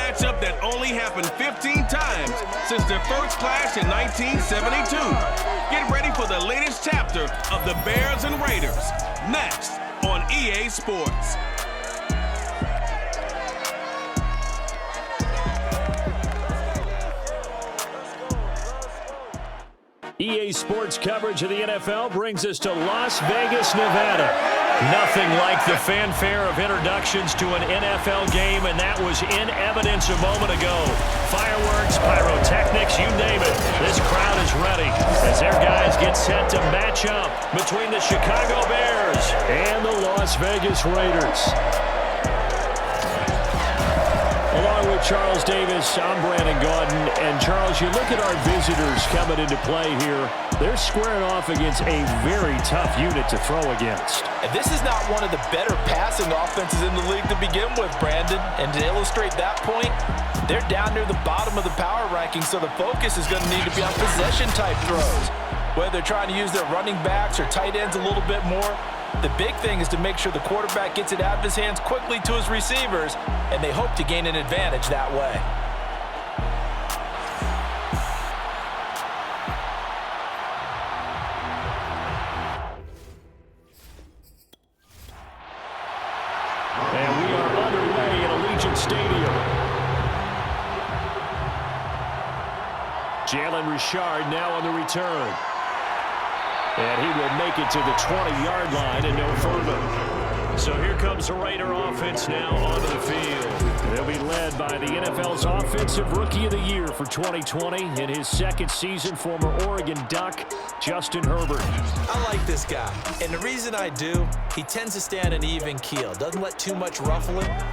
matchup that only happened 15 times since their first clash in 1972. Get ready for the latest chapter of the Bears and Raiders, next on EA Sports. EA Sports coverage of the NFL brings us to Las Vegas, Nevada. Nothing like the fanfare of introductions to an NFL game, and that was in evidence a moment ago. Fireworks, pyrotechnics, you name it. This crowd is ready as their guys get set to match up between the Chicago Bears and the Las Vegas Raiders. Along with Charles Davis, I'm Brandon Gaudin. And Charles, you look at our visitors coming into play here. They're squaring off against a very tough unit to throw against. And this is not one of the better passing offenses in the league to begin with, Brandon. And to illustrate that point, they're down near the bottom of the power rankings, so the focus is going to need to be on possession-type throws. Whether they're trying to use their running backs or tight ends a little bit more, the big thing is to make sure the quarterback gets it out of his hands quickly to his receivers, and they hope to gain an advantage that way. And we are underway in Allegiant Stadium. Jalen Richard now on the return. And he will make it to the 20-yard line and no further. So here comes the Raider offense now onto the field. They'll be led by the NFL's Offensive Rookie of the Year for 2020. In his second season, former Oregon Duck, Justin Herbert. I like this guy, and the reason I do, he tends to stand an even keel. Doesn't let too much ruffle him.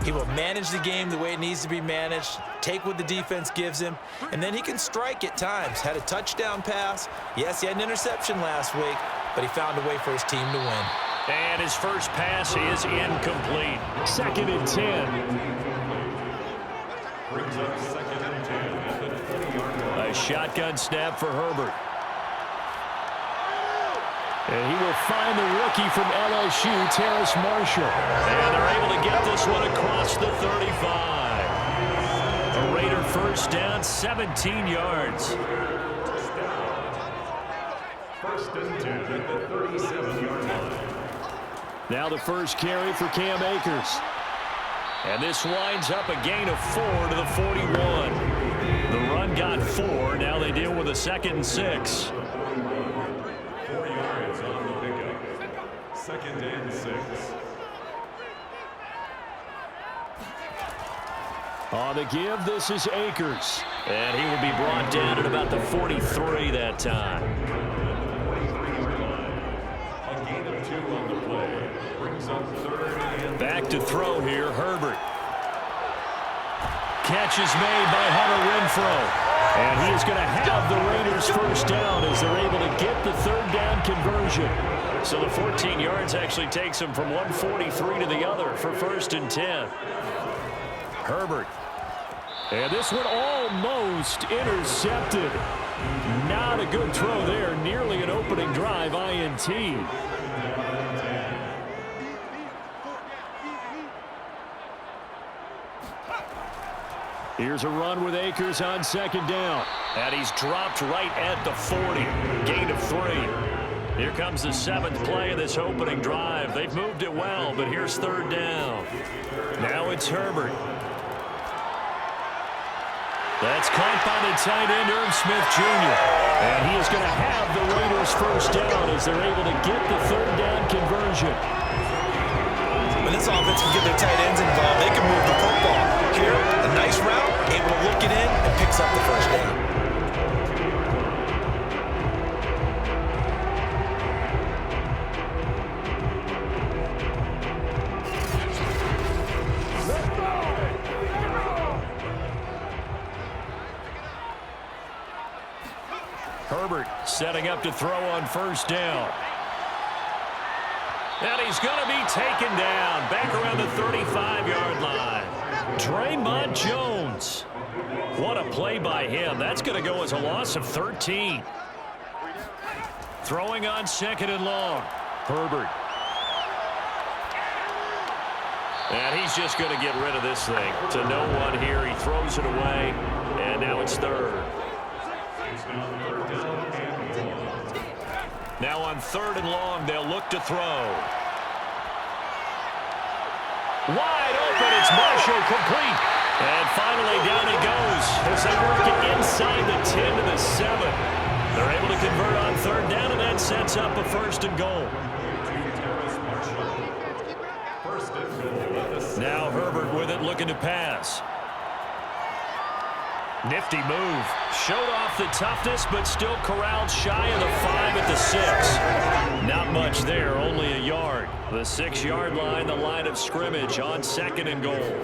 He will manage the game the way it needs to be managed, take what the defense gives him, and then he can strike at times. Had a touchdown pass. Yes, he had an interception last week, but he found a way for his team to win. And his first pass is incomplete. 2nd and 10. Brings up 2nd and 10 at the 20-yard line. A shotgun snap for Herbert. And he will find the rookie from LSU, Terrace Marshall. And they're able to get this one across the 35. A Raider first down, 17 yards. First and 10 at the 37-yard line. Now the first carry for Cam Akers. And this winds up a gain of 4 to the 41. The run got 4. Now they deal with a 2nd and 6. 4 yards on the pickup. 2nd and 6. On the give, this is Akers. And he will be brought down at about the 43 that time. A gain of 2 on the play. Brings up 3rd and... Back to throw here, Herbert. Catch is made by Hunter Renfrow. And he is going to have the Raiders first down as they're able to get the 3rd down conversion. So the 14 yards actually takes him from 143 to the other for 1st and 10. Herbert. And this one almost intercepted. Not a good throw there. Nearly an opening drive INT. Here's a run with Akers on 2nd down. And he's dropped right at the 40. Gain of 3. Here comes the 7th play of this opening drive. They've moved it well, but here's 3rd down. Now it's Herbert. That's caught by the tight end, Irv Smith Jr. And he is going to have the Raiders first down as they're able to get the 3rd down conversion. When this offense can get their tight ends involved, they can move the football. Here, a nice route, able to look it in and picks up the first down. Herbert setting up to throw on 1st down. And he's going to be taken down back around the 35-yard line. Draymond Jones. What a play by him. That's going to go as a loss of 13. Throwing on 2nd and long. Herbert. And he's just going to get rid of this thing. To no one here. He throws it away. And now it's third. Now on 3rd and long, they'll look to throw. Wide open. It's Marshall, complete. And finally down he goes as they work it inside the 10 to the 7. They're able to convert on 3rd down, and that sets up a 1st and goal. Now Herbert with it, looking to pass. Nifty move. Showed off the toughness, but still corralled shy of the 5 at the 6. Not much there, only a yard. The 6-yard line, the line of scrimmage on 2nd and goal.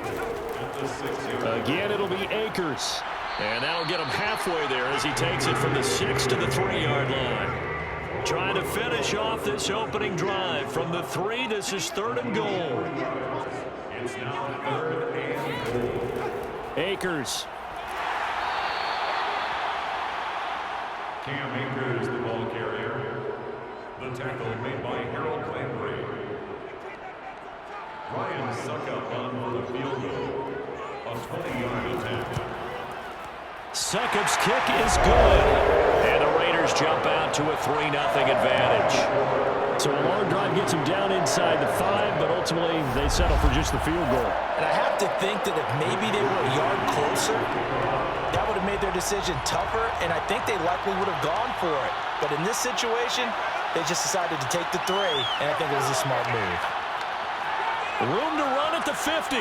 Again, it'll be Akers. And that'll get him halfway there as he takes it from the 6 to the 3-yard line. Trying to finish off this opening drive from the 3. This is 3rd and goal. It's now 3rd and goal. Akers. Cam Akers, the ball carrier. The tackle made by Harold Clanbury. Ryan Suckup on for the field goal. A 20-yard attempt. Suckup's kick is good. And the Raiders jump out to a 3-0 advantage. So a long drive gets them down inside the 5, but ultimately they settle for just the field goal. And I have to think that if maybe they were a yard closer, that would have made their decision tougher, and I think they likely would have gone for it. But in this situation, they just decided to take the 3, and I think it was a smart move. Room to run at the 50.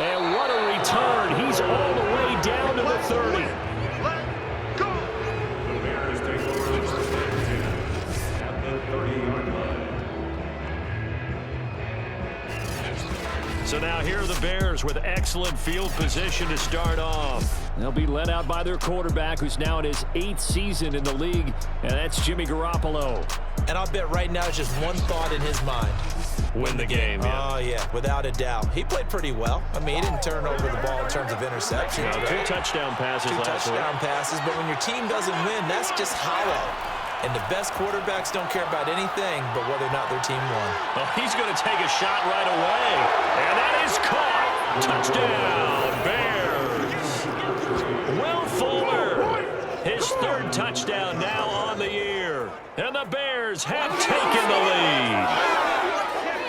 And what a return. He's all the way down to the 30. The Bears take over the 1st and 10 at the 30-yard line. So now here are the Bears with excellent field position to start off. They'll be led out by their quarterback, who's now in his 8th season in the league, and that's Jimmy Garoppolo. And I'll bet right now it's just one thought in his mind. Win the game, yeah. Oh, yeah, without a doubt. He played pretty well. I mean, he didn't turn over the ball in terms of interceptions. Yeah, 2 touchdown passes last week. 2 touchdown passes, but when your team doesn't win, that's just hollow. And the best quarterbacks don't care about anything but whether or not their team won. Oh, he's going to take a shot right away. And that is caught. Touchdown, Bears. Will Fuller, his 3rd touchdown now on the year. And the Bears have taken the lead.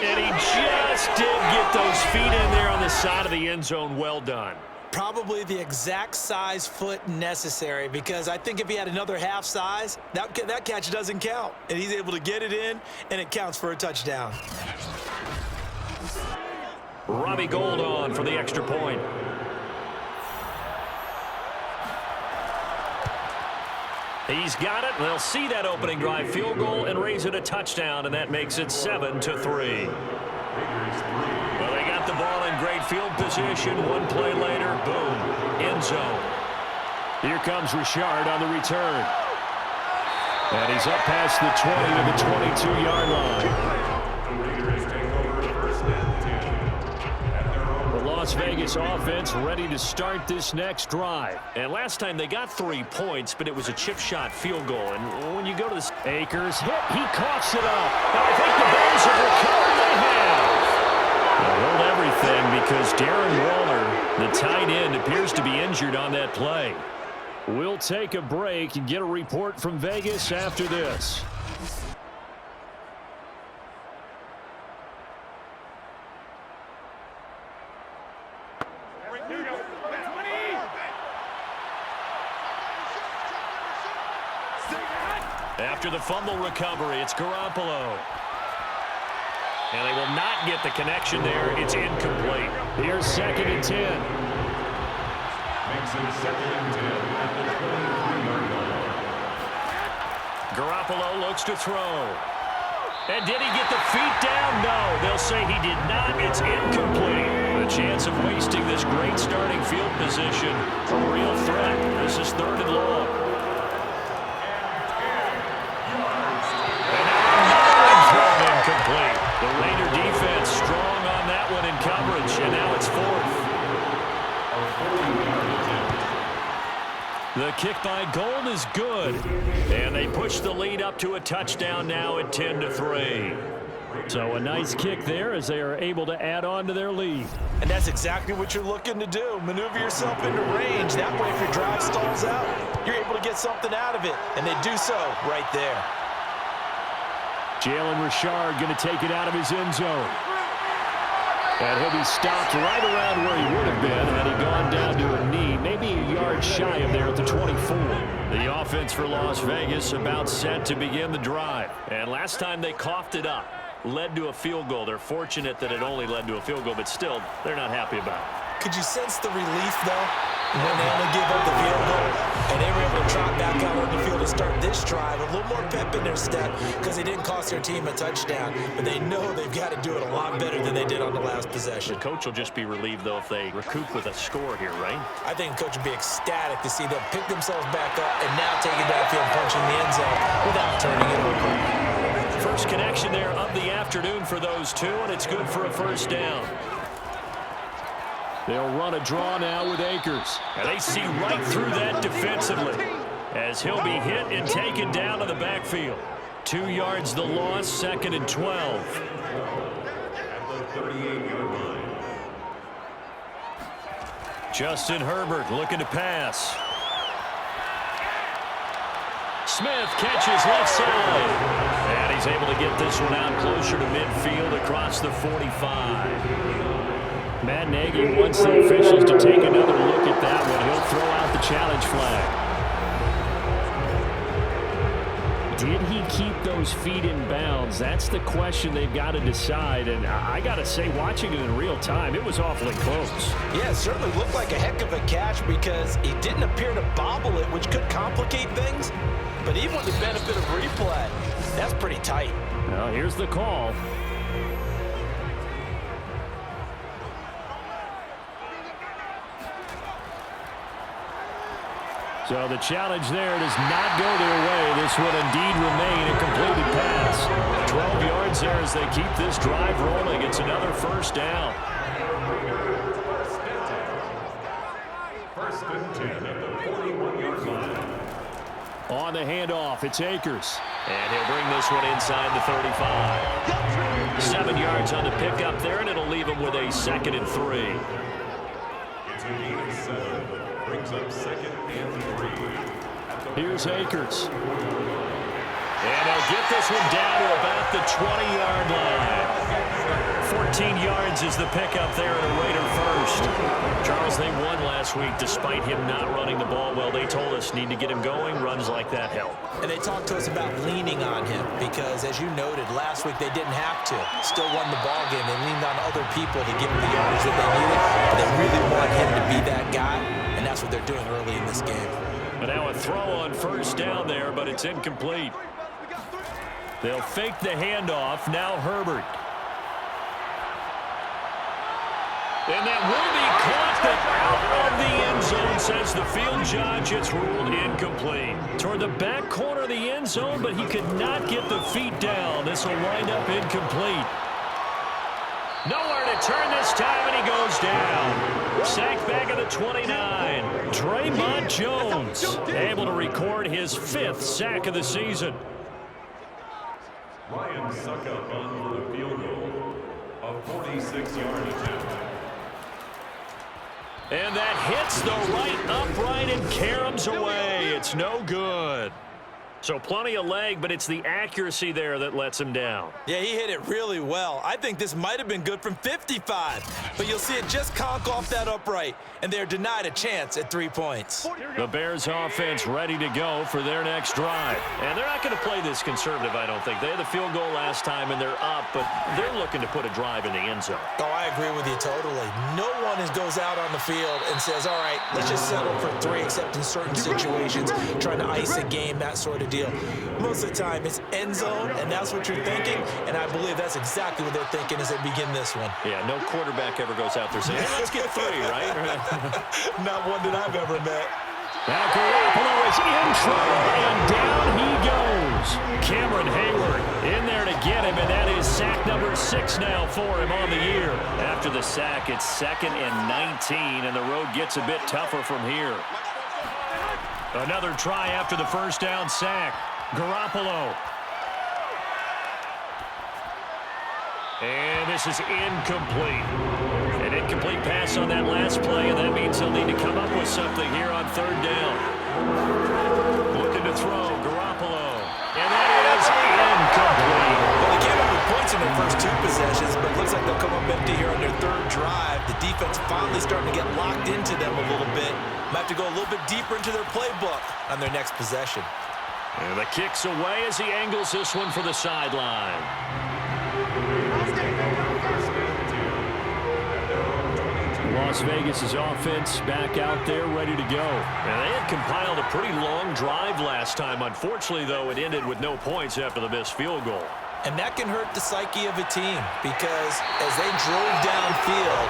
And he just did get those feet in there on the side of the end zone. Well done. Probably the exact size foot necessary, because I think if he had another half size, that catch doesn't count. And he's able to get it in, and it counts for a touchdown. Robbie Gould on for the extra point. He's got it. They'll see that opening drive field goal and raise it a touchdown, and that makes it 7-3. Well, they got the ball in great field position. One play later, boom, end zone. Here comes Richard on the return. And he's up past the 20 to the 22-yard line. Las Vegas offense ready to start this next drive. And last time they got 3 points, but it was a chip shot field goal. And when you go to this, Akers hit, he coughs it up. And I think the Bears have recovered. They have. They'll hold everything because Darren Waller, the tight end, appears to be injured on that play. We'll take a break and get a report from Vegas after this. After the fumble recovery, it's Garoppolo. And they will not get the connection there. It's incomplete. Here's 2nd and 10. Makes it 2nd and 10 at the 23-yard line. Garoppolo looks to throw. And did he get the feet down? No, they'll say he did not. It's incomplete. The chance of wasting this great starting field position. A real threat. This is 3rd and long. Incomplete. The Raider defense strong on that one in coverage, and now it's 4th. The kick by Gould is good, and they push the lead up to a touchdown now at 10-3. So a nice kick there as they are able to add on to their lead. And that's exactly what you're looking to do. Maneuver yourself into range. That way, if your drive stalls out, you're able to get something out of it. And they do so right there. Jalen Richard going to take it out of his end zone. And he'll be stopped right around where he would have been had he gone down to a knee, maybe a yard shy of there at the 24. The offense for Las Vegas about set to begin the drive. And last time they coughed it up, led to a field goal. They're fortunate that it only led to a field goal, but still, they're not happy about it. Could you sense the relief, though, when they only gave up the field goal and they were able to trot back out on the field to start this drive? A little more pep in their step because they didn't cost their team a touchdown, but they know they've got to do it a lot better than they did on the last possession. The coach will just be relieved, though, if they recoup with a score here, right? I think the coach would be ecstatic to see them pick themselves back up and now take it downfield, punching the end zone without turning it over. First connection there of the afternoon for those two, and it's good for a first down. They'll run a draw now with Akers. And they see right through that defensively as he'll be hit and taken down to the backfield. 2 yards the loss, 2nd and 12. At the 38-yard line. Justin Herbert looking to pass. Smith catches left side. And he's able to get this one out closer to midfield across the 45. Matt Nagy wants the officials to take another look at that one. He'll throw out the challenge flag. Did he keep those feet in bounds? That's the question they've got to decide. And I got to say, watching it in real time, it was awfully close. Yeah, it certainly looked like a heck of a catch because he didn't appear to bobble it, which could complicate things. But even with the benefit of replay, that's pretty tight. Well, here's the call. So the challenge there does not go their way. This would indeed remain a completed pass. 12 yards there as they keep this drive rolling. It's another first down. First and 10 at the 41-yard line. On the handoff, it's Akers. And he'll bring this one inside the 35. 7 yards on the pickup there, and it'll leave him with a 2nd and 3. It's a gain of 7. Brings up 2nd and 3. Here's Akers. And he'll get this one down to about the 20-yard line. 14 yards is the pickup there at a Raider first. Charles, they won last week despite him not running the ball well. They told us need to get him going. Runs like that help. And they talked to us about leaning on him because, as you noted, last week they didn't have to. Still won the ball game. They leaned on other people to give them the yards that they needed. But they really want him to be that guy, and that's what they're doing early in this game. But now a throw on first down there, but it's incomplete. They'll fake the handoff. Now Herbert. And that will be caught, but out of the end zone, says the field judge. It's ruled incomplete. Toward the back corner of the end zone, but he could not get the feet down. This will wind up incomplete. Nowhere to turn this time, and he goes down. Sacked back at the 29. Draymond Jones able to record his 5th sack of the season. Ryan Suckup on for the field goal. A 46-yard attempt. And that hits the right upright and caroms away. It's no good. So plenty of leg, but it's the accuracy there that lets him down. Yeah, he hit it really well. I think this might have been good from 55. But you'll see it just conk off that upright, and they're denied a chance at 3 points. The Bears offense ready to go for their next drive. And they're not going to play this conservative, I don't think. They had the field goal last time, and they're up, but they're looking to put a drive in the end zone. Oh, I agree with you totally. No one goes out on the field and says, all right, let's just settle for 3, except in certain situations, trying to ice a game, that sort of deal. Most of the time, it's end zone, and that's what you're thinking, and I believe that's exactly what they're thinking as they begin this one. Yeah, no quarterback ever goes out there saying, hey, let's get 3, right? Not one that I've ever met. Now Garoppolo is in trouble, and down he goes. Cameron Hayward in there to get him, and that is sack number 6 now for him on the year. After the sack, it's 2nd and 19, and the road gets a bit tougher from here. Another try after the first down sack. Garoppolo. And this is incomplete. An incomplete pass on that last play, and that means they'll need to come up with something here on third down. Looking to throw, Garoppolo. And that is incomplete. Well, they came up with points in their first 2 possessions, but it looks like they'll come up empty here on their third drive. The defense finally starting to get locked into them a little bit. Might have to go a little bit deeper into their playbook on their next possession. And the kick's away as he angles this one for the sideline. Las Vegas' offense back out there ready to go. And they had compiled a pretty long drive last time. Unfortunately, though, it ended with no points after the missed field goal. And that can hurt the psyche of a team because as they drove downfield,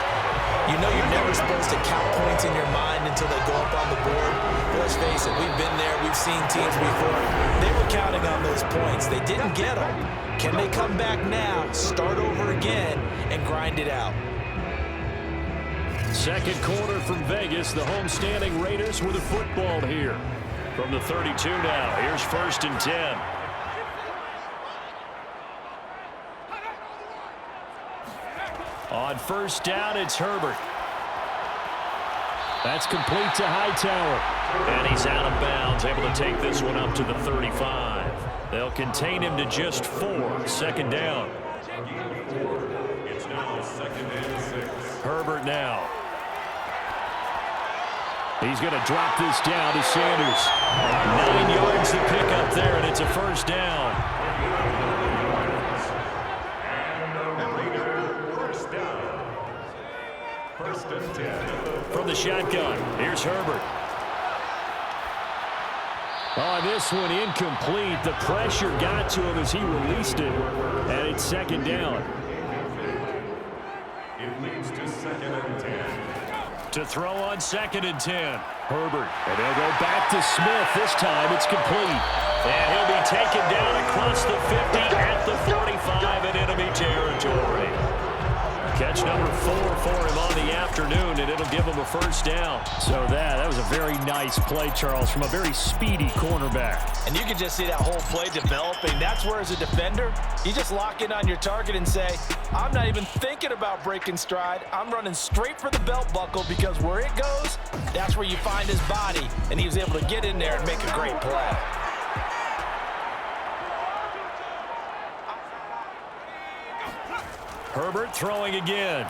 you know you're never supposed to count points in your mind until they go up on the board. But let's face it, we've been there. We've seen teams before. They were counting on those points. They didn't get them. Can they come back now, start over again, and grind it out? Second quarter from Vegas. The homestanding Raiders with the football here. From the 32 now. Here's 1st and 10. On 1st down, it's Herbert. That's complete to Hightower. And he's out of bounds, able to take this one up to the 35. They'll contain him to just 4. 2nd down. It's now 2nd and 6. Herbert now. He's going to drop this down to Sanders. 9 yards to pick up there, and it's a 1st down. From the shotgun, here's Herbert. On this one, incomplete. The pressure got to him as he released it, and it's 2nd down. It leads to 2nd and 10. To throw on 2nd and 10. Herbert, and they'll go back to Smith. This time it's complete. And he'll be taken down across the 50 at the 45 in enemy territory. Catch number 4 for him on the afternoon, and it'll give him a 1st down. So that was a very nice play, Charles, from a very speedy cornerback. And you can just see that whole play developing. That's where, as a defender, you just lock in on your target and say, I'm not even thinking about breaking stride. I'm running straight for the belt buckle because where it goes, that's where you find his body. And he was able to get in there and make a great play. Herbert throwing again.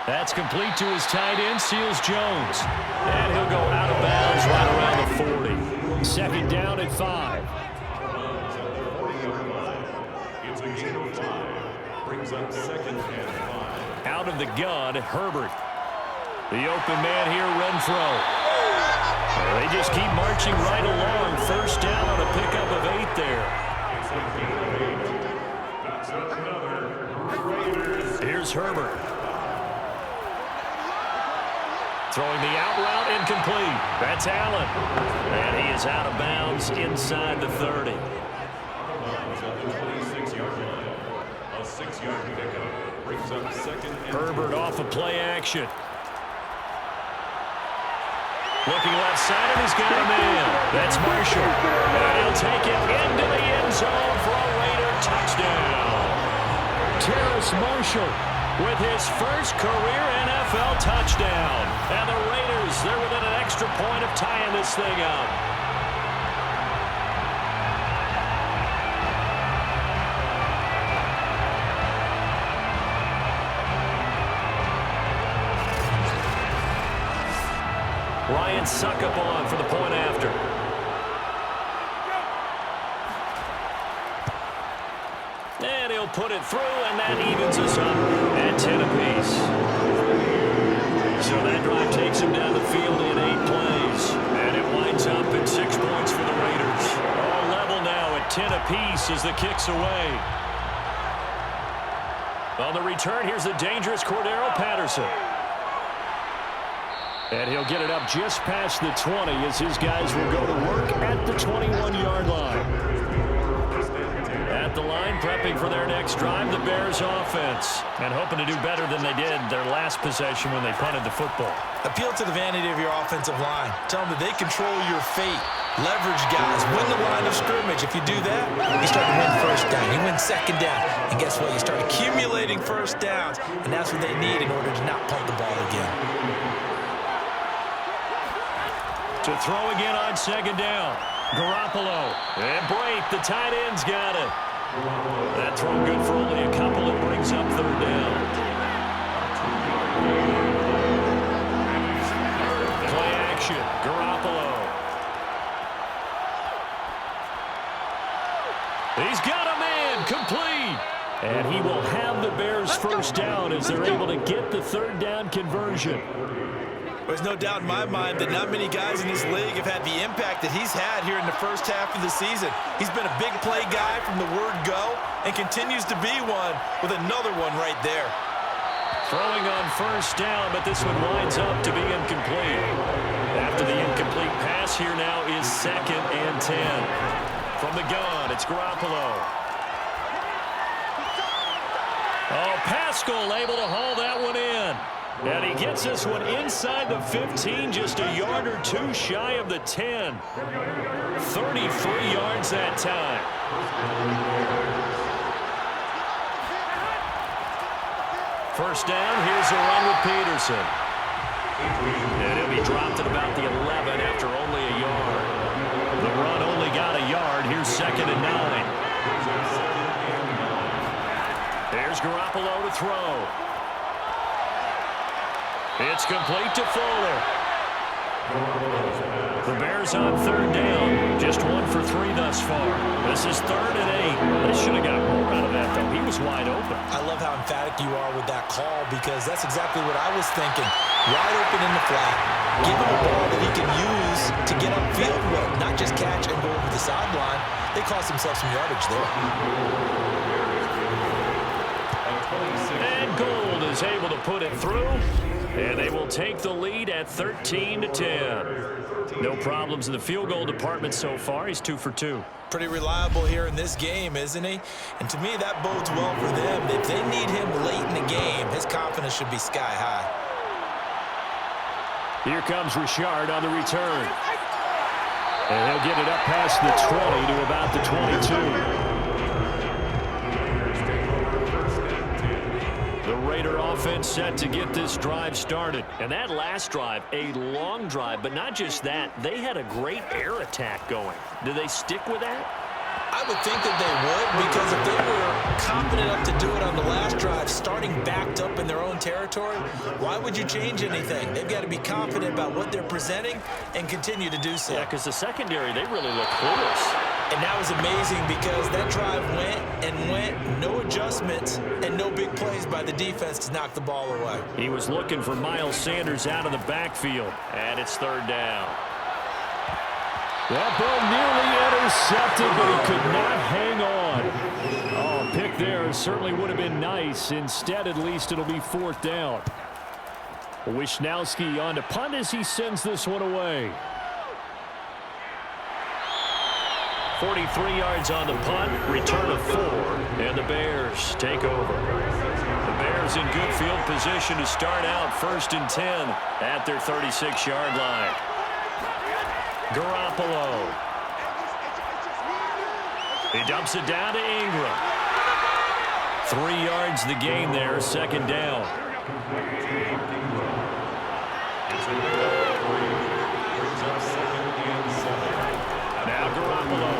That's complete to his tight end, Seals Jones. And he'll go out of bounds right around the 40. 2nd down at 5. It's a gain of 5. Brings up 2nd and 5. Out of the gun, Herbert. The open man here, Renfro. They just keep marching right along. 1st down on a pickup of 8 there. It's a gain of 8. That's another Raiders. Here's Herbert. Throwing the out route, incomplete. That's Allen. And he is out of bounds inside the 30. At the 26-yard line. A 6-yard pickup. Brings up 2nd and 10. Herbert off of play action. Looking left side, and he's got a man. That's Marshall. And he'll take it into the end zone for a Raider touchdown. Terrace Marshall with his first career NFL touchdown. And the Raiders, they're within an extra point of tying this thing up. Ryan Suckup on for the point after. And he'll put it through, and that evens us up at 10 apiece. So that drive takes him down the field in 8 plays. And it winds up at 6 points for the Raiders. All level now at 10 apiece as the kick's away. On the return, here's the dangerous Cordero Patterson. And he'll get it up just past the 20 as his guys will go to work at the 21-yard line. At the line, prepping for their next drive, the Bears offense, and hoping to do better than they did their last possession when they punted the football. Appeal to the vanity of your offensive line. Tell them that they control your fate. Leverage guys. Win the line of scrimmage. If you do that, you start to win first down. You win second down. And guess what? You start accumulating first downs, and that's what they need in order to not punt the ball again. To throw again on second down. Garoppolo. And Brate, the tight end's got it. That throw good for only a couple. It brings up third down. Play action. Garoppolo. He's got a man. Complete. And he will have the Bears first down as they're able to get the third down conversion. There's no doubt in my mind that not many guys in this league have had the impact that he's had here in the first half of the season. He's been a big play guy from the word go and continues to be one with another one right there. Throwing on first down, but this one winds up to be incomplete. After the incomplete pass, here now is 2nd and 10. From the gun, it's Garoppolo. Oh, Pascal able to haul that one in. And he gets this one inside the 15, just a yard or two shy of the 10. 33 yards that time. First down, here's a run with Peterson. And he'll be dropped at about the 11 after only a yard. The run only got a yard. Here's 2nd and 9. There's Garoppolo to throw. It's complete to Fuller. The Bears on third down. Just 1 for 3 thus far. This is 3rd and 8. They should have got more out of that, though. He was wide open. I love how emphatic you are with that call because that's exactly what I was thinking. Wide open in the flat. Give him a ball that he can use to get upfield with, not just catch and go over the sideline. They cost themselves some yardage there. And Gold is able to put it through. And they will take the lead at 13-10. No problems in the field goal department so far. He's 2 for 2. Pretty reliable here in this game, isn't he? And to me, that bodes well for them. If they need him late in the game, his confidence should be sky high. Here comes Richard on the return. And he'll get it up past the 20 to about the 22. The Raider offense set to get this drive started. And that last drive, a long drive, but not just that. They had a great air attack going. Do they stick with that? I would think that they would, because if they were confident enough to do it on the last drive, starting backed up in their own territory, why would you change anything? They've got to be confident about what they're presenting and continue to do so. Yeah, because the secondary, they really look clueless. And that was amazing because that drive went and went, no adjustments, and no big plays by the defense to knock the ball away. He was looking for Miles Sanders out of the backfield, and it's 3rd down. That ball nearly intercepted, but he could not hang on. Oh, pick there certainly would have been nice. Instead, at least, it'll be 4th down. Wisnowski on to punt as he sends this one away. 43 yards on the punt, return of 4, and the Bears take over. The Bears in good field position to start out 1st and 10 at their 36-yard line. Garoppolo. He dumps it down to Ingram. 3 yards the gain there, 2nd down. Now Garoppolo.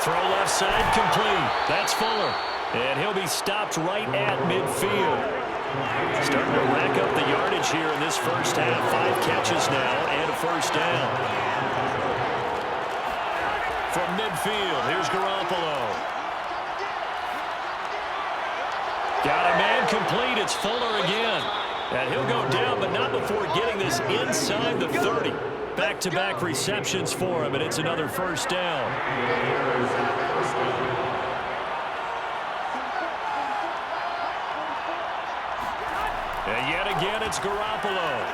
Throw left side complete. That's Fuller. And he'll be stopped right at midfield. Starting to rack up the yardage here in this first half. 5 catches now and a first down. From midfield, here's Garoppolo. Got a man complete. It's Fuller again. And he'll go down, but not before getting this inside the 30. Back-to-back receptions for him, and it's another first down. And yet again, it's Garoppolo.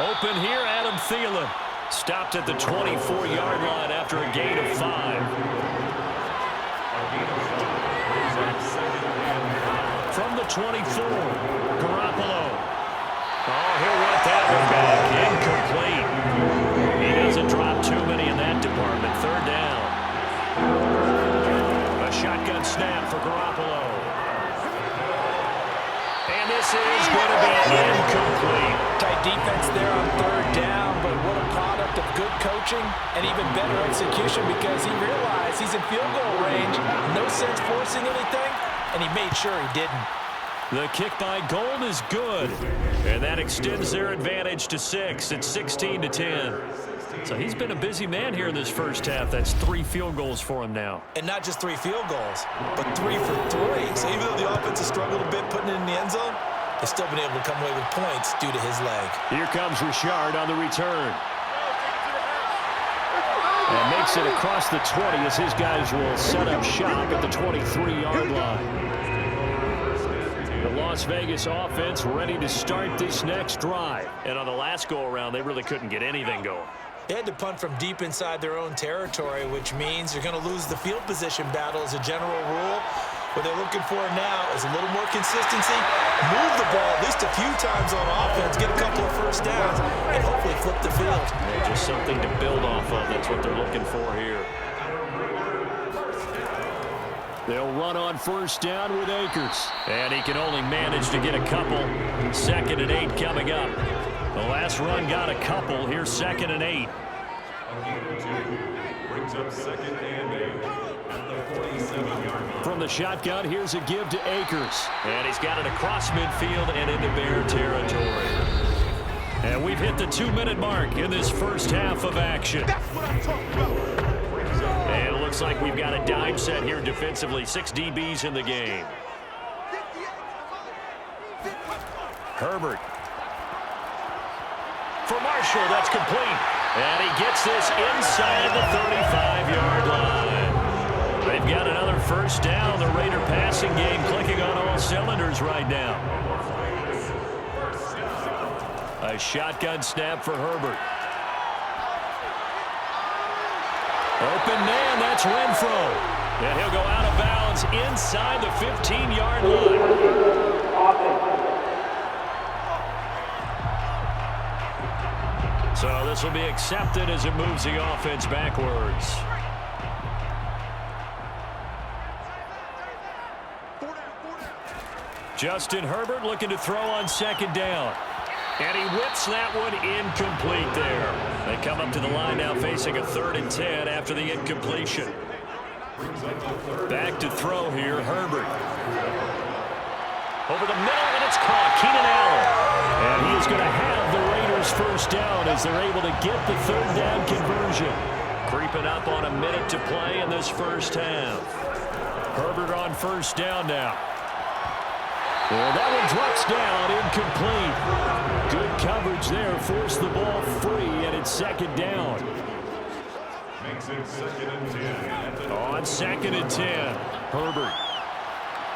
Open here, Adam Thielen. Stopped at the 24-yard line after a gain of 5. From the 24, Garoppolo. Oh, he'll want that one back. Incomplete. He doesn't drop too many in that department. Third down. A shotgun snap for Garoppolo. And this is going to be incomplete. Tight defense there on third down, but what a product of good coaching and even better execution because he realized he's in field goal range. No sense forcing anything, and he made sure he didn't. The kick by Gold is good, and that extends their advantage to 6. It's 16-10. So he's been a busy man here in this first half. That's 3 field goals for him now. And not just 3 field goals, but 3 for 3. So even though the offense has struggled a bit putting it in the end zone, they've still been able to come away with points due to his leg. Here comes Richard on the return. And makes it across the 20 as his guys will set up shop at the 23-yard line. The Las Vegas offense ready to start this next drive. And on the last go-around, they really couldn't get anything going. They had to punt from deep inside their own territory, which means you're going to lose the field position battle as a general rule. What they're looking for now is a little more consistency, move the ball at least a few times on offense, get a couple of first downs, and hopefully flip the field. Yeah, just something to build off of. That's what they're looking for here. They'll run on first down with Akers. And he can only manage to get a couple. 2nd and 8 coming up. The last run got a couple. Here's 2nd and 8. Brings up 2nd and 8 at the 47-yard line. From the shotgun, here's a give to Akers. And he's got it across midfield and into Bear territory. And we've hit the 2-minute mark in this first half of action. That's what I'm talking about. And it looks like we've got a dime set here defensively. 6 DBs in the game. Herbert. For Marshall, that's complete. And he gets this inside the 35-yard line. They've got another first down. The Raider passing game clicking on all cylinders right now. A shotgun snap for Herbert. Open man, that's Renfro. And he'll go out of bounds inside the 15-yard line. So this will be accepted as it moves the offense backwards. Justin Herbert looking to throw on 2nd down. And he whips that one incomplete there. They come up to the line now facing a 3rd and 10 after the incompletion. Back to throw here, Herbert. Over the middle, and it's caught. Keenan Allen. And he is going to have the Raiders first down as they're able to get the 3rd down conversion. Creeping up on a minute to play in this first half. Herbert on first down now. Well, that one drops down, incomplete. Good coverage there, forced the ball free, and it's 2nd down. Makes it 2nd and 10. On 2nd and 10, Herbert.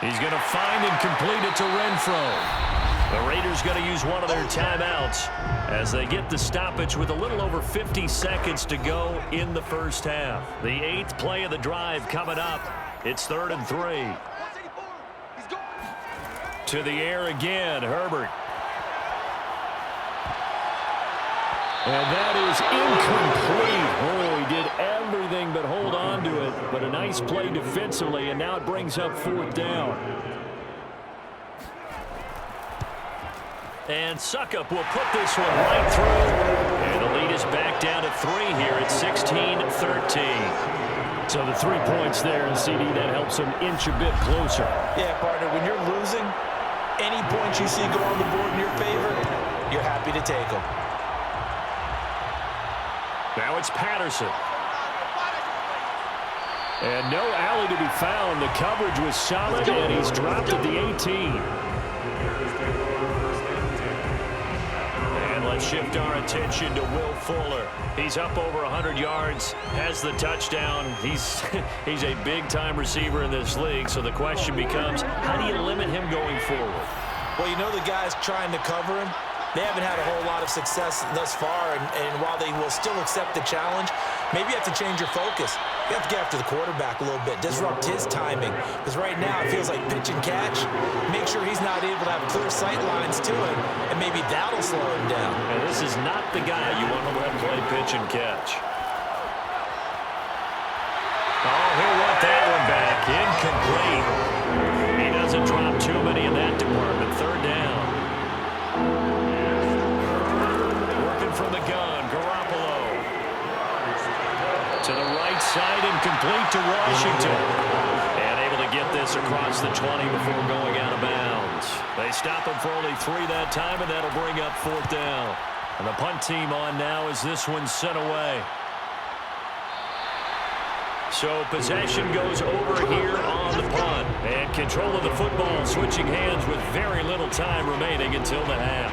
He's going to find and complete it to Renfro. The Raiders going to use one of their timeouts as they get the stoppage with a little over 50 seconds to go in the first half. The 8th play of the drive coming up. It's 3rd and 3. To the air again, Herbert. And that is incomplete. Oh, he did everything but hold on to it. But a nice play defensively, and now it brings up 4th down. And Suckup will put this one right through. And the lead is back down to 3 here at 16-13. So the 3 points there, and CD, that helps them inch a bit closer. Yeah, partner, when you're losing, any points you see go on the board in your favor, you're happy to take them. Now it's Patterson. And no alley to be found. The coverage was solid, and he's dropped at the 18. And let's shift our attention to Will Fuller. He's up over 100 yards, has the touchdown. He's a big-time receiver in this league, so the question becomes, how do you limit him going forward? Well, you know the guy's trying to cover him. they haven't had a whole lot of success thus far, and while they will still accept the challenge, maybe you have to change your focus. You have to get after the quarterback a little bit, disrupt his timing, because right now it feels like pitch and catch. Make sure he's not able to have clear sight lines to him, and maybe that'll slow him down. And this is not the guy you want to let play pitch and catch. Oh, he'll want that one back. Incomplete. He doesn't drop too many in that department. Third down. Working from the gun, Garoppolo. To the right side, incomplete to Washington. And able to get this across the 20 before going out of bounds. They stop him for only 3 that time, and that'll bring up 4th down. And the punt team on now as this one's sent away. So possession goes over here on the punt. And control of the football switching hands with very little time remaining until the half.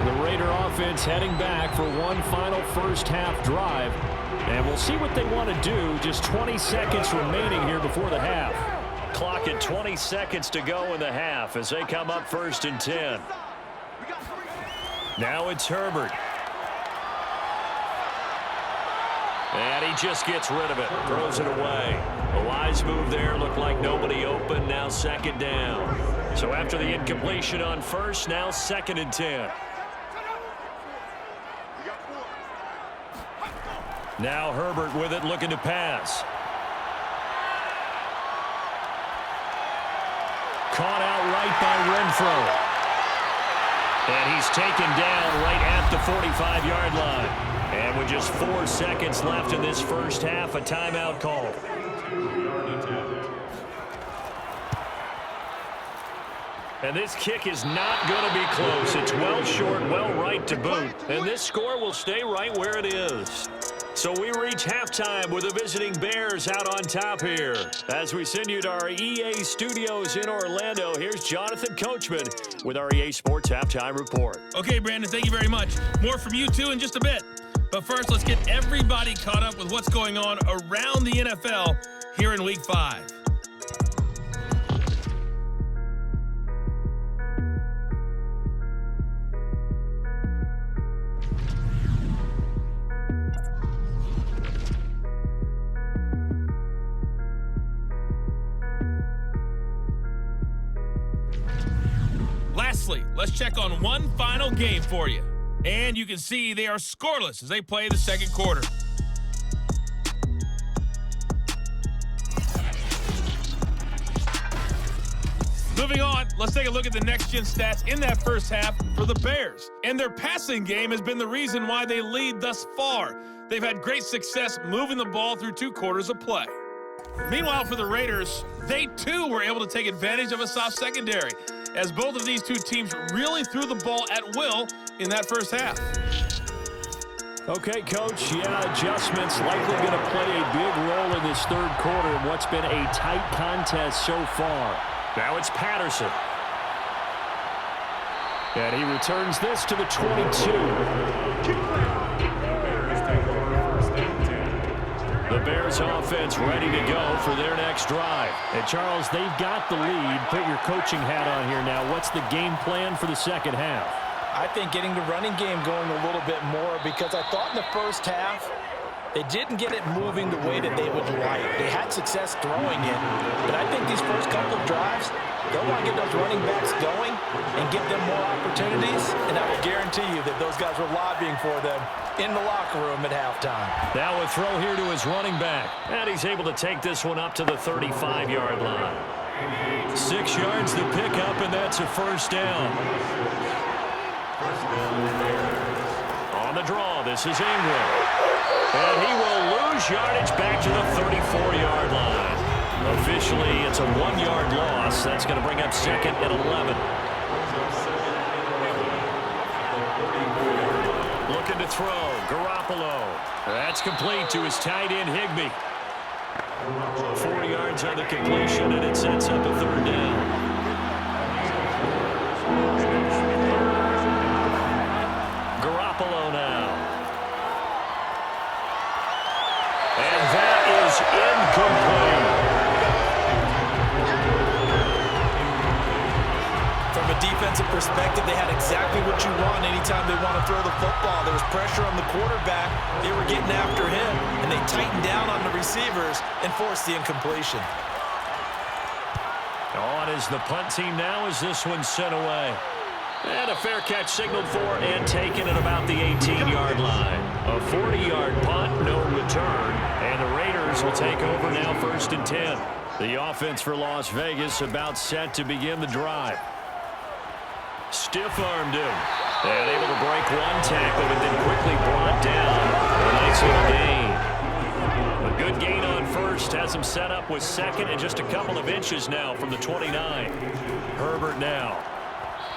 The Raider offense heading back for one final first half drive. And we'll see what they want to do. Just 20 seconds remaining here before the half. Clock at 20 seconds to go in the half as they come up 1st and 10. Now it's Herbert. And he just gets rid of it, throws it away. A wise move there, looked like nobody open, now 2nd down. So after the incompletion on 1st, now 2nd and 10. Now Herbert with it, looking to pass. Caught out right by Renfro. And he's taken down right at the 45-yard line. And with just 4 seconds left in this first half, a timeout call. And this kick is not going to be close. It's well short, well right to boot. And this score will stay right where it is. So we reach halftime with the visiting Bears out on top here. As we send you to our EA studios in Orlando, here's Jonathan Coachman with our EA Sports Halftime Report. Okay, Brandon, thank you very much. More from you, too, in just a bit. But first, let's get everybody caught up with what's going on around the NFL here in Week 5. Lastly, let's check on one final game for you. And you can see they are scoreless as they play the second quarter. Moving on, let's take a look at the next-gen stats in that first half for the Bears. And their passing game has been the reason why they lead thus far. They've had great success moving the ball through 2 quarters of play. Meanwhile, for the Raiders, they too were able to take advantage of a soft secondary, as both of these 2 teams really threw the ball at will in that first half. Okay, Coach, adjustments likely going to play a big role in this third quarter in what's been a tight contest so far. Now it's Patterson. And he returns this to the 22. The Bears offense ready to go for their next drive. And Charles, they've got the lead. Put your coaching hat on here now. What's the game plan for the second half? I think getting the running game going a little bit more, because I thought in the first half they didn't get it moving the way that they would like. They had success throwing it, but I think these first couple of drives, they'll want to get those running backs going and give them more opportunities, and I will guarantee you that those guys were lobbying for them in the locker room at halftime. Now a throw here to his running back, and he's able to take this one up to the 35-yard line. 6 yards to pick up, and that's a first down. On the draw, this is Ingram. And he will lose yardage back to the 34-yard line. Officially, it's a 1-yard loss. That's going to bring up 2nd and 11. Looking to throw, Garoppolo. That's complete to his tight end, Higbee. 4 yards on the completion, and it sets up a 3rd down. Garoppolo now. And that is incomplete. From a a defensive perspective, they had exactly what you want anytime they want to throw the football. There was pressure on the quarterback. They were getting after him, and they tightened down on the receivers and forced the incompletion. On is the punt team now as this one's sent away. And a fair catch signaled for and taken at about the 18-yard line. A 40-yard punt, no return. And the Raiders will take over now 1st and 10. The offense for Las Vegas about set to begin the drive. Stiff-armed him. And able to break one tackle, but then quickly brought down. A nice little gain. A good gain on first. Has him set up with second and just a couple of inches now from the 29. Herbert now.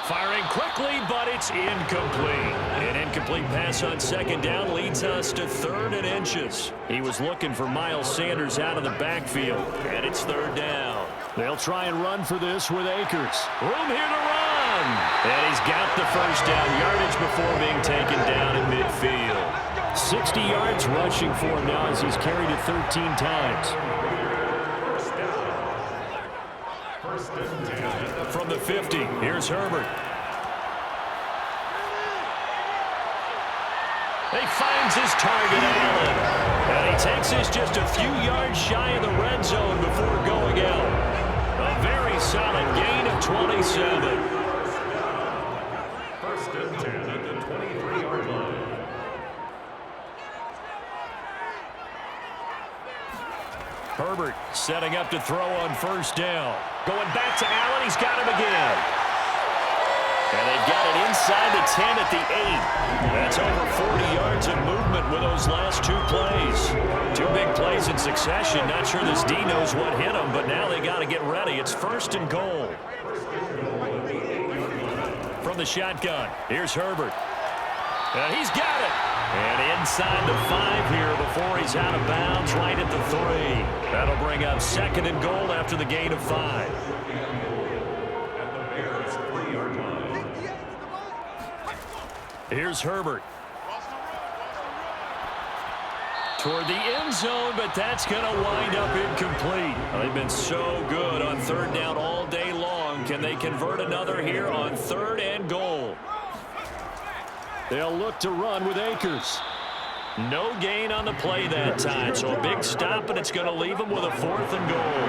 Firing quickly, but it's incomplete. An incomplete pass on second down leads us to 3rd and inches. He was looking for Miles Sanders out of the backfield, and it's 3rd down. They'll try and run for this with Akers. Room here to run. And he's got the first down yardage before being taken down in midfield. 60 yards rushing for him now as he's carried it 13 times. From the 50, here's Herbert. He finds his target, Allen. And he takes this just a few yards shy of the red zone before going out. A very solid gain of 27. 1st and 10 at the 23-yard line. Herbert setting up to throw on 1st down. Going back to Allen. He's got him again. And they've got it inside the 10 at the 8. That's over 40 yards of movement with those last 2 plays. 2 big plays in succession. Not sure this D knows what hit him, but now they got to get ready. It's 1st and goal. From the shotgun, here's Herbert. And he's got it. And inside the 5 here before he's out of bounds right at the 3. That'll bring up 2nd and goal after the gain of 5. Here's Herbert. Toward the end zone, but that's going to wind up incomplete. They've been so good on 3rd down all day long. Can they convert another here on 3rd and goal? They'll look to run with Akers. No gain on the play that time, so a big stop, and it's going to leave them with a 4th and goal.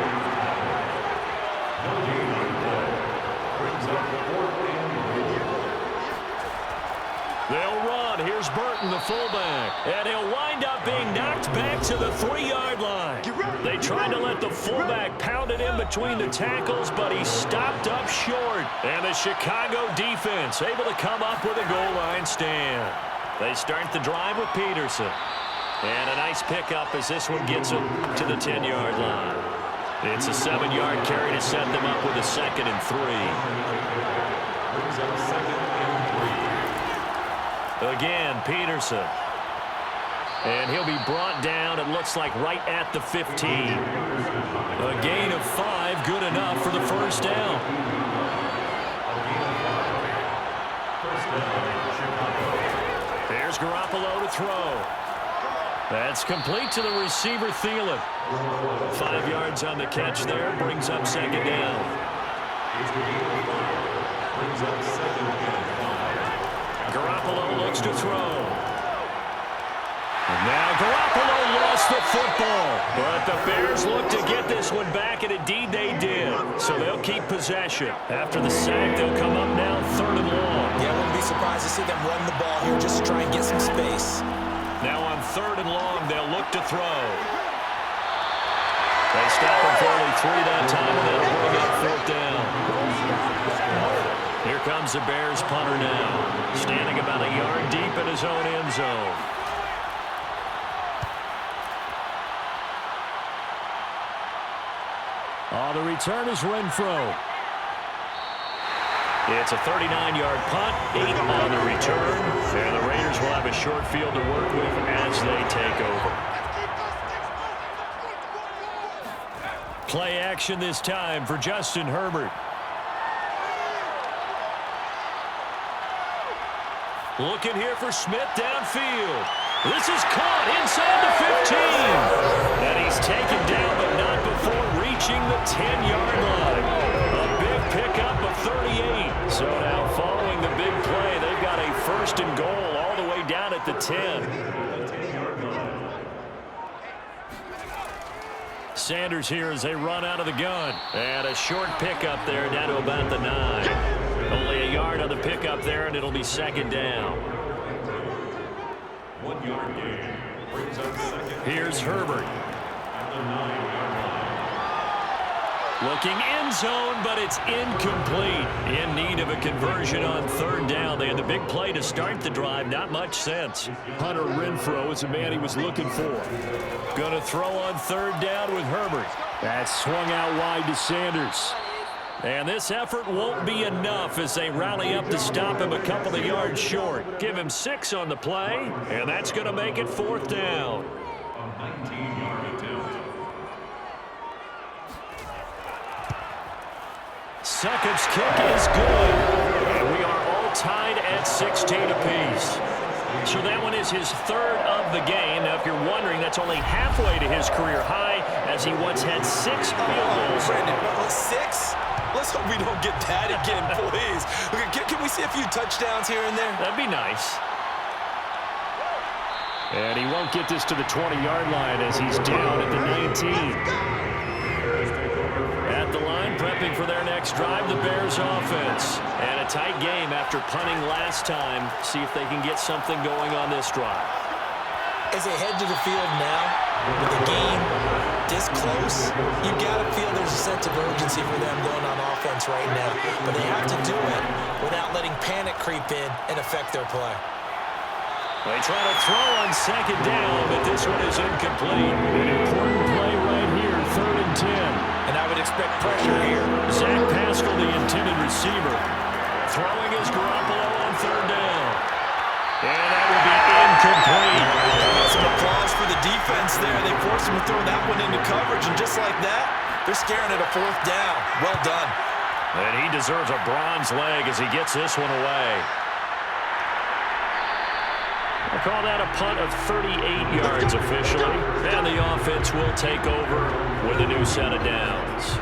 They'll run. Here's Burton, the fullback. And he'll wind up being knocked back to the 3-yard line. They tried to let the fullback pound it in between the tackles, but he stopped up short. And the Chicago defense able to come up with a goal line stand. They start the drive with Peterson. And a nice pickup as this one gets him to the 10-yard line. It's a 7-yard carry to set them up with a 2nd and 3. Again, Peterson. And he'll be brought down, it looks like, right at the 15. A gain of 5, good enough for the 1st down. There's Garoppolo to throw. That's complete to the receiver, Thielen. 5 yards on the catch there, brings up 2nd down. Garoppolo looks to throw. And now Garoppolo lost the football. But the Bears look to get this one back, and indeed they did. So they'll keep possession. After the sack, they'll come up now 3rd and long. Yeah, I wouldn't be surprised to see them run the ball here just to try and get some space. Now on 3rd and long, they'll look to throw. They stop him for only 3 that time, and that'll bring up 4th down. Here comes the Bears punter now, standing about a yard deep in his own end zone. The return is Renfro. It's a 39-yard punt, 8 on the return, and the Raiders will have a short field to work with as they take over. Play action this time for Justin Herbert. Looking here for Smith downfield. This is caught inside the 15. And he's taken down, but not before reaching the 10-yard line. A big pickup of 38. So at the 10. Sanders here as they run out of the gun. And a short pickup there down to about the 9. Only a yard on the pickup there, and it'll be second down. 1 yard gain. Brings up second. Here's Herbert. At the 9-yard line. Looking end zone, but it's incomplete. In need of a conversion on third down. They had the big play to start the drive. Not much sense. Hunter Renfrow is the man he was looking for. Going to throw on third down with Herbert. That swung out wide to Sanders. And this effort won't be enough as they rally up to stop him a couple of yards short. Give him 6 on the play, and that's going to make it fourth down. A 19-yard attempt. Succop's kick is good. And we are all tied at 16 apiece. So that one is his third of the game. Now, if you're wondering, that's only halfway to his career high as he once had 6 field goals. Brandon, 6? Let's hope we don't get that again, please. Can we see a few touchdowns here and there? That'd be nice. And he won't get this to the 20-yard line as he's down at the 19. At the line, prepping for their next drive, the Bears offense. And a tight game after punting last time. See if they can get something going on this drive. As they head to the field now, with the game this close, you've got to feel there's a sense of urgency for them going on offense right now. But they have to do it without letting panic creep in and affect their play. They try to throw on second down, but this one is incomplete. An important play right here, 3rd and 10. And I would expect pressure here. Zach Pascal, the intended receiver, throwing his Garoppolo on third down. And that will be incomplete. Some applause for the defense there. They forced him to throw that one into coverage, and just like that, they're staring at a 4th down. Well done. And he deserves a bronze leg as he gets this one away. I call that a punt of 38 yards officially. And the offense will take over with a new set of downs.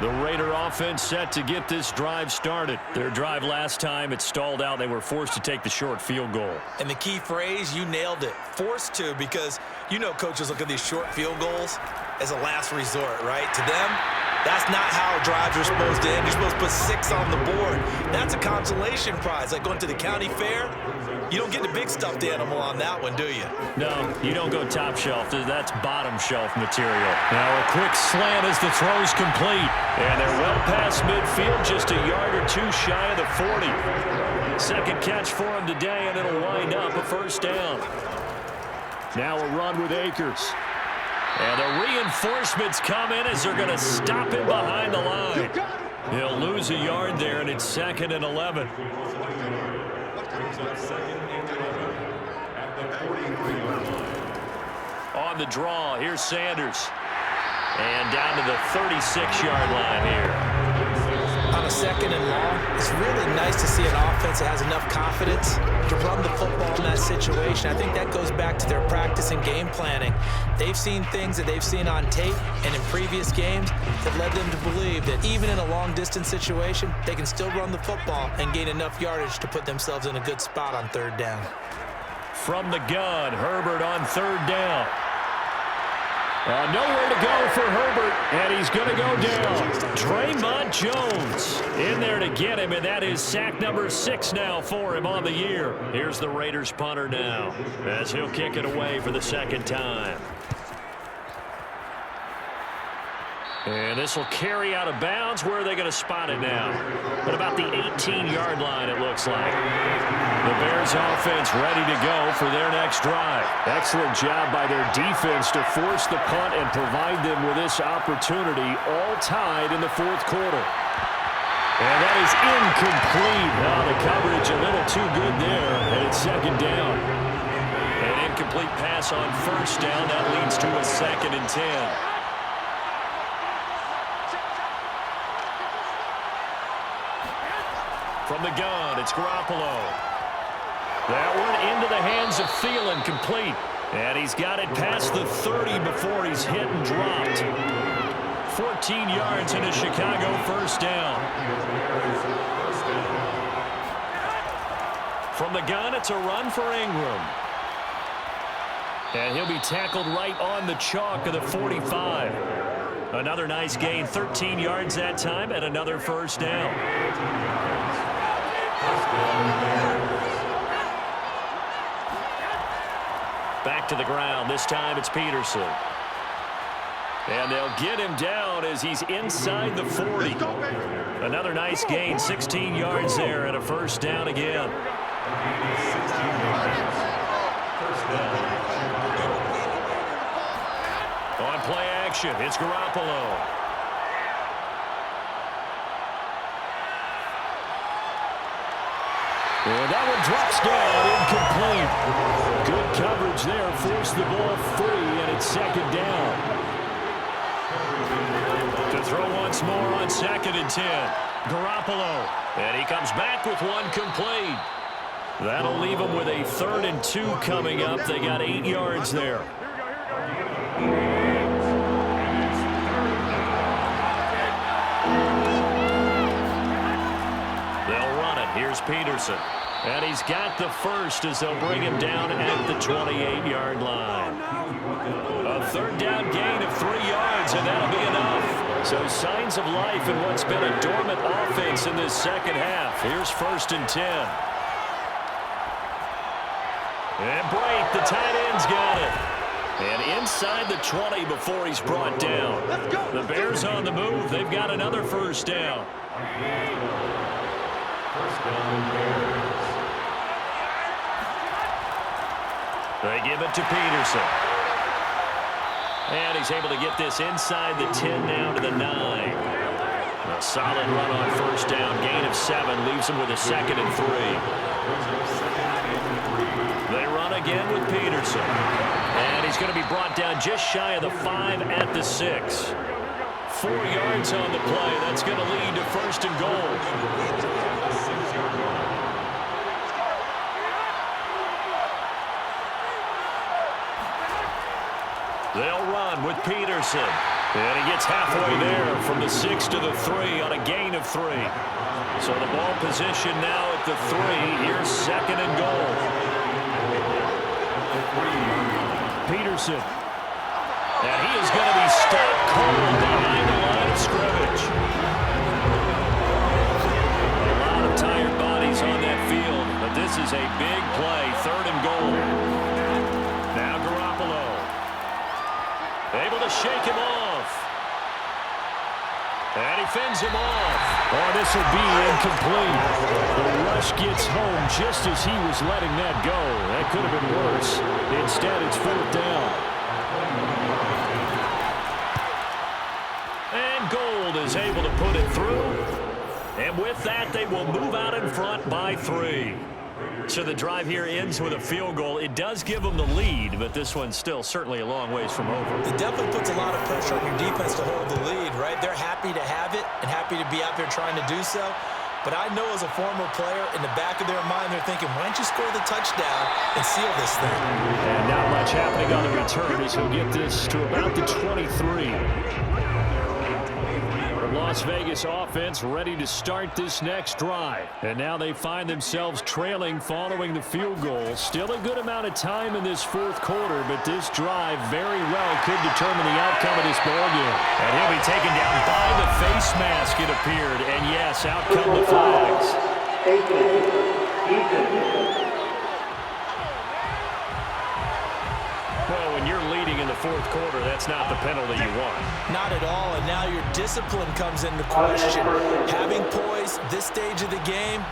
The Raider offense set to get this drive started. Their drive last time, it stalled out. They were forced to take the short field goal. And the key phrase, you nailed it. Forced to, because you know coaches look at these short field goals as a last resort, right? To them, that's not how drives are supposed to end. You're supposed to put 6 on the board. That's a consolation prize. Like going to the county fair, you don't get the big stuffed animal on that one, do you? No, you don't go top shelf. That's bottom shelf material. Now a quick slant as the throw's complete. And they're well past midfield, just a yard or 2 shy of the 40. Second catch for him today, and it'll wind up a first down. Now a run with Akers. And the reinforcements come in as they're going to stop him behind the line. He'll lose a yard there, and it's 2nd and 11. Brings up 2nd and 11 at the 43-yard line. On the draw, here's Sanders. And down to the 36-yard line here. On a 2nd and long, it's really nice to see an offense that has enough confidence to run the football in that situation. I think that goes back to their practice and game planning. They've seen things that they've seen on tape and in previous games that led them to believe that even in a long-distance situation, they can still run the football and gain enough yardage to put themselves in a good spot on 3rd down. From the gun, Herbert on 3rd down. Nowhere to go for Herbert, and he's going to go down. Draymond Jones in there to get him, and that is sack number 6 now for him on the year. Here's the Raiders punter now as he'll kick it away for the 2nd time. And this will carry out of bounds. Where are they going to spot it now? At about the 18-yard line, it looks like. The Bears offense ready to go for their next drive. Excellent job by their defense to force the punt and provide them with this opportunity, all tied in the 4th quarter. And that is incomplete. Now the coverage a little too good there, and it's 2nd down. An incomplete pass on 1st down. That leads to a 2nd and 10. From the gun, it's Garoppolo. That one into the hands of Thielen, complete. And he's got it past the 30 before he's hit and dropped. 14 yards in a Chicago 1st down. From the gun, it's a run for Ingram. And he'll be tackled right on the chalk of the 45. Another nice gain, 13 yards that time, and another first down. Back to the ground. This time it's Peterson. And they'll get him down as he's inside the 40. Another nice gain, 16 yards there, and a first down again. On play action, it's Garoppolo. And that one drops down, incomplete. Good coverage there, forced the ball free, and it's second down. To throw once more on 2nd and 10. Garoppolo. And he comes back with one complete. That'll leave them with a 3rd and 2 coming up. They got 8 yards there. They'll run it. Here's Peterson. And he's got the first as they'll bring him down at the 28-yard line. A 3rd down gain of 3 yards, and that'll be enough. So signs of life in what's been a dormant offense in this second half. Here's 1st and 10. And Bright, the tight end's got it. And inside the 20 before he's brought down. The Bears on the move. They've got another first down. They give it to Peterson. And he's able to get this inside the 10 now to the 9. A solid run on first down. Gain of 7 leaves him with a 2nd and 3. They run again with Peterson. And he's going to be brought down just shy of the 5 at the 6. 4 yards on the play. That's going to lead to 1st and goal. They'll run with Peterson. And he gets halfway there from the 6 to the 3 on a gain of 3. So the ball position now at the 3. Here's 2nd and goal. Peterson. And he is going to be stopped cold behind the line of scrimmage. A lot of tired bodies on that field, but this is a big play. 3rd and goal. Now Garoppolo. Able to shake him off. And he fends him off. Oh, this will be incomplete. The rush gets home just as he was letting that go. That could have been worse. Instead, it's 4th down. And Gold is able to put it through. And with that, they will move out in front by 3. So the drive here ends with a field goal. It does give them the lead, but this one's still certainly a long ways from over. It definitely puts a lot of pressure on your defense to hold the lead, right? They're happy to have it and happy to be out there trying to do so. But I know as a former player, in the back of their mind, they're thinking, why don't you score the touchdown and seal this thing? And not much happening on the return as he'll get this to about the 23. Las Vegas offense ready to start this next drive. And now they find themselves trailing following the field goal. Still a good amount of time in this 4th quarter, but this drive very well could determine the outcome of this ballgame. And he'll be taken down by the face mask, it appeared. And yes, out come the flags. Well, when you're leading in the 4th quarter, that's not the penalty you want. Not at all, and now your discipline comes into question. Having poise this stage of the game,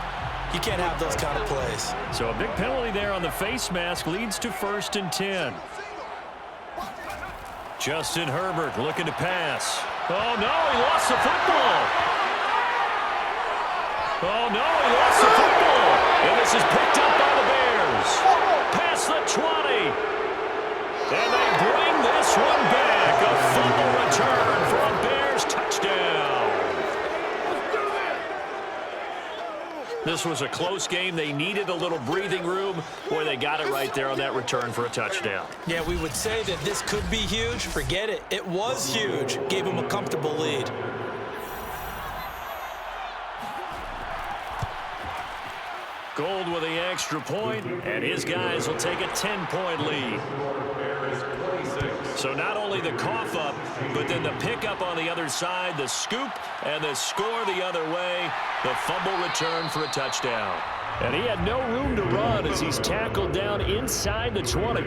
you can't have those kind of plays. So a big penalty there on the face mask leads to 1st and 10. Justin Herbert looking to pass. Oh, no, he lost the football. Oh, no, he lost the football. And this is picked up by the Bears. Past the 20. And they bring this one back. A fumble return for a Bears touchdown. This was a close game. They needed a little breathing room. Boy, they got it right there on that return for a touchdown. Yeah, we would say that this could be huge. Forget it. It was huge. Gave them a comfortable lead. Gold with the extra point, and his guys will take a 10-point lead. So not only the cough up, but then the pickup on the other side, the scoop, and the score the other way, the fumble return for a touchdown. And he had no room to run as he's tackled down inside the 20.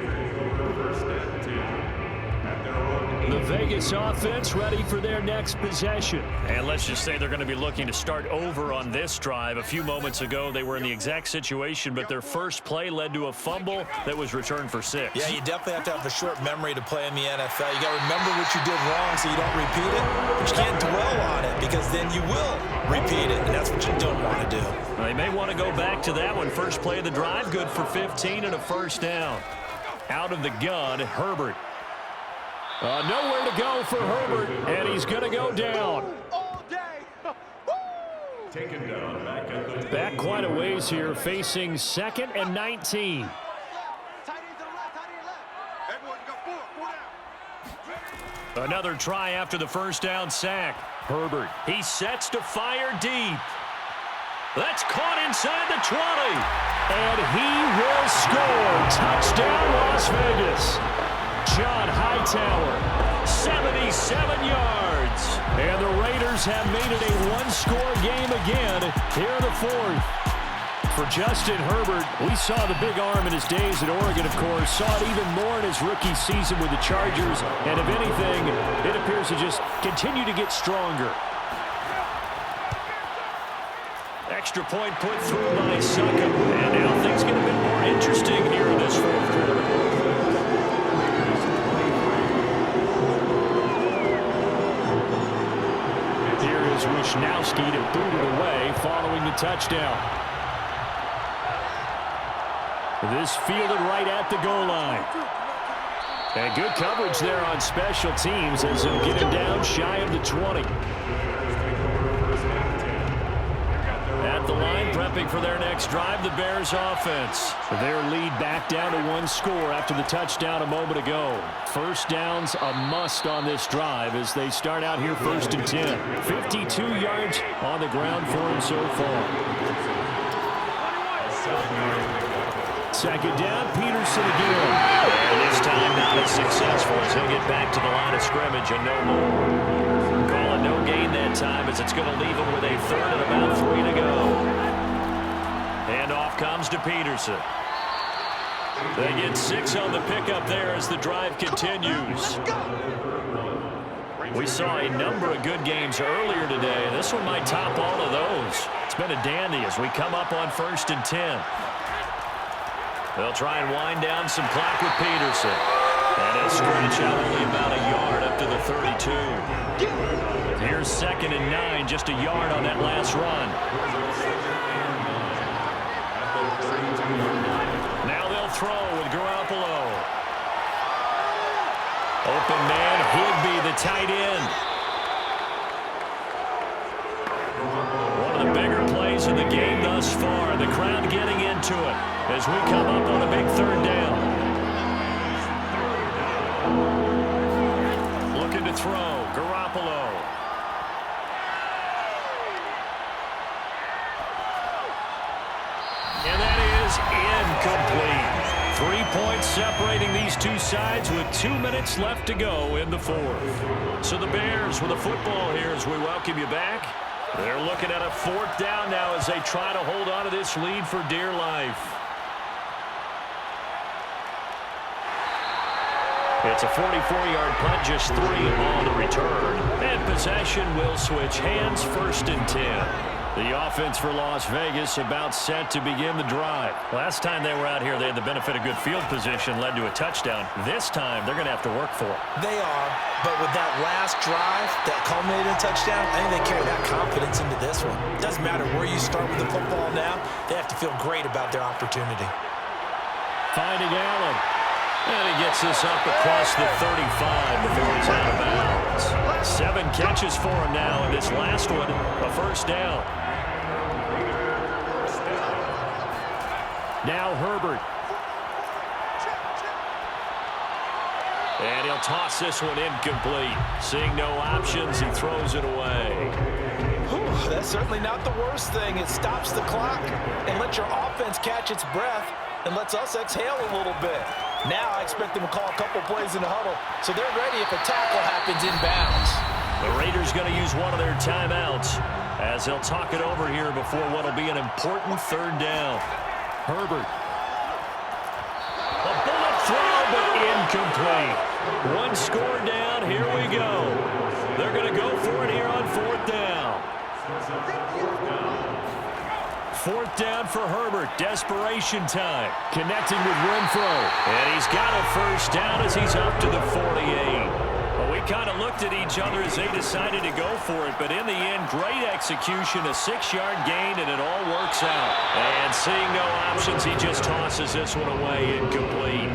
The Vegas offense ready for their next possession. And let's just say they're going to be looking to start over on this drive. A few moments ago, they were in the exact situation, but their first play led to a fumble that was returned for 6. Yeah, you definitely have to have a short memory to play in the NFL. You got to remember what you did wrong so you don't repeat it, but you can't dwell on it because then you will repeat it, and that's what you don't want to do. They may want to go back to that one. First play of the drive, good for 15 and a first down. Out of the gun, Herbert. Nowhere to go for Herbert, and he's going to go down. Taken down Back quite a ways here, facing 2nd and 19. Another try after the first down sack. Herbert. He sets to fire deep. That's caught inside the 20. And he will score. Touchdown, Las Vegas. John Hightower, 77 yards. And the Raiders have made it a one-score game again here in the 4th. For Justin Herbert, we saw the big arm in his days at Oregon, of course. Saw it even more in his rookie season with the Chargers. And if anything, it appears to just continue to get stronger. Extra point put through by Suckham. And now things get a bit more interesting here in this 4th quarter. Wishnowski to boot it away following the touchdown. This fielded right at the goal line. And good coverage there on special teams as they'll get him down shy of the 20. At the line, prepping for their next drive, the Bears offense. Their lead back down to 1 score after the touchdown a moment ago. First down's a must on this drive as they start out here 1st and 10. 52 yards on the ground for him so far. 2nd down, Peterson again. And this time not as successful as he'll get back to the line of scrimmage and no more. Calling no gain that time as it's going to leave him with a 3rd and about 3 to go. And off comes to Peterson. They get 6 on the pickup there as the drive continues. We saw a number of good games earlier today. This one might top all of those. It's been a dandy as we come up on 1st and 10. They'll try and wind down some clock with Peterson. And he'll scratch out only about a yard up to the 32. Here's 2nd and 9, just a yard on that last run. Now they'll throw with Garoppolo. Open man, Higbee, the tight end. One of the bigger plays in the game thus far. The crowd getting into it as we come up on a big 3rd down. Looking to throw, Garoppolo. And that is incomplete. 3 points separating these two sides with 2 minutes left to go in the 4th. So the Bears with the football here as we welcome you back. They're looking at a 4th down now as they try to hold on to this lead for dear life. It's a 44-yard punt, just 3 on the return. And possession will switch hands, 1st and 10. The offense for Las Vegas about set to begin the drive. Last time they were out here, they had the benefit of good field position, led to a touchdown. This time, they're going to have to work for it. They are, but with that last drive that culminated in a touchdown, I think they carry that confidence into this one. It doesn't matter where you start with the football now. They have to feel great about their opportunity. Finding Allen. And he gets this up across the 35 before he's out of bounds. 7 catches for him now, and this last one, a 1st down. Now Herbert. And he'll toss this one incomplete. Seeing no options, he throws it away. That's certainly not the worst thing. It stops the clock and lets your offense catch its breath and lets us exhale a little bit. Now I expect them to call a couple plays in the huddle so they're ready if a tackle happens inbounds. The Raiders going to use one of their timeouts as they'll talk it over here before what will be an important third down. Herbert. A bullet throw, but incomplete. One score down. Here we go. They're going to go for it here on fourth down. Fourth down for Herbert. Desperation time. Connecting with Renfro. And he's got a first down as he's up to the 48. Well, we kind of looked at each other as they decided to go for it, but in the end, great execution, a 6-yard gain, and it all works out. And seeing no options, he just tosses this one away, incomplete.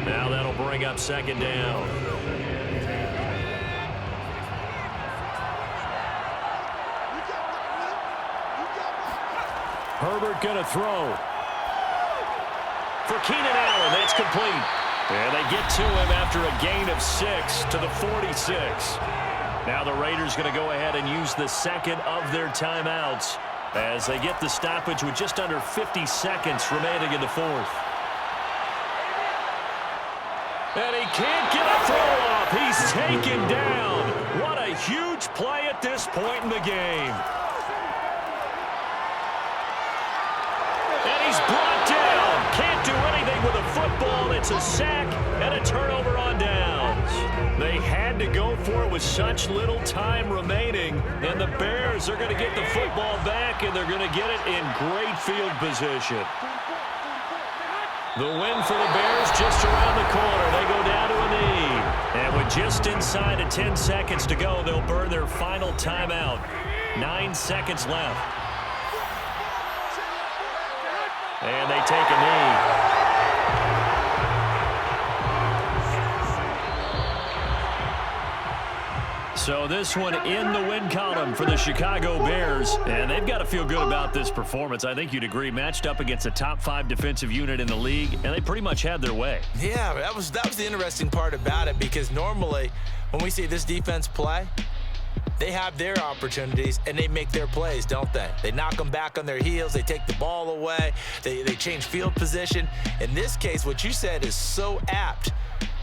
Now that'll bring up second down. Herbert going to throw. For Keenan Allen, that's complete. And they get to him after a gain of 6 to the 46. Now the Raiders going to go ahead and use the second of their timeouts as they get the stoppage with just under 50 seconds remaining in the fourth. And he can't get a throw off. He's taken down. What a huge play at this point in the game. And he's brought down. Can't do anything with a football. It's a sack and a turnover on downs. They had to go for it with such little time remaining. And the Bears are going to get the football back, and they're going to get it in great field position. The win for the Bears just around the corner. They go down to a knee. And with just inside of 10 seconds to go, they'll burn their final timeout. 9 seconds left. And they take a knee. So this one in the win column for the Chicago Bears. And they've got to feel good about this performance. I think you'd agree, matched up against a top 5 defensive unit in the league, and they pretty much had their way. Yeah, that was the interesting part about it, because normally when we see this defense play, they have their opportunities, and they make their plays, don't they? They knock them back on their heels. They take the ball away. They change field position. In this case, what you said is so apt.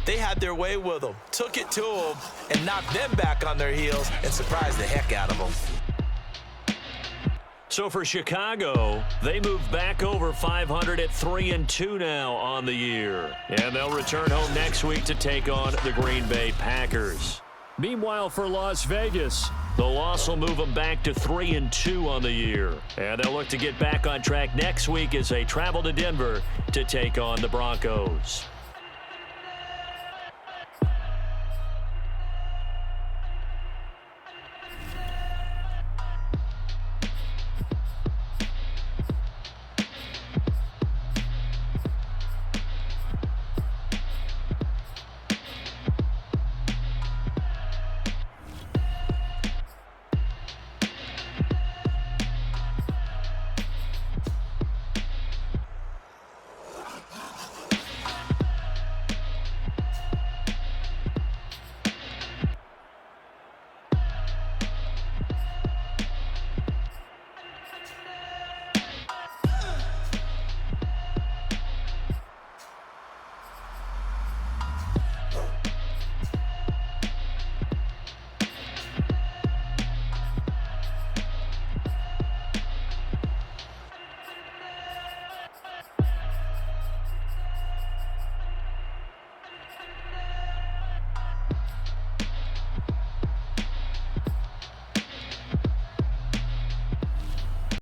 They had their way with them, took it to them, and knocked them back on their heels and surprised the heck out of them. So for Chicago, they move back over 500 at 3-2 now on the year. And they'll return home next week to take on the Green Bay Packers. Meanwhile, for Las Vegas, the loss will move them back to 3-2 on the year. And they'll look to get back on track next week as they travel to Denver to take on the Broncos.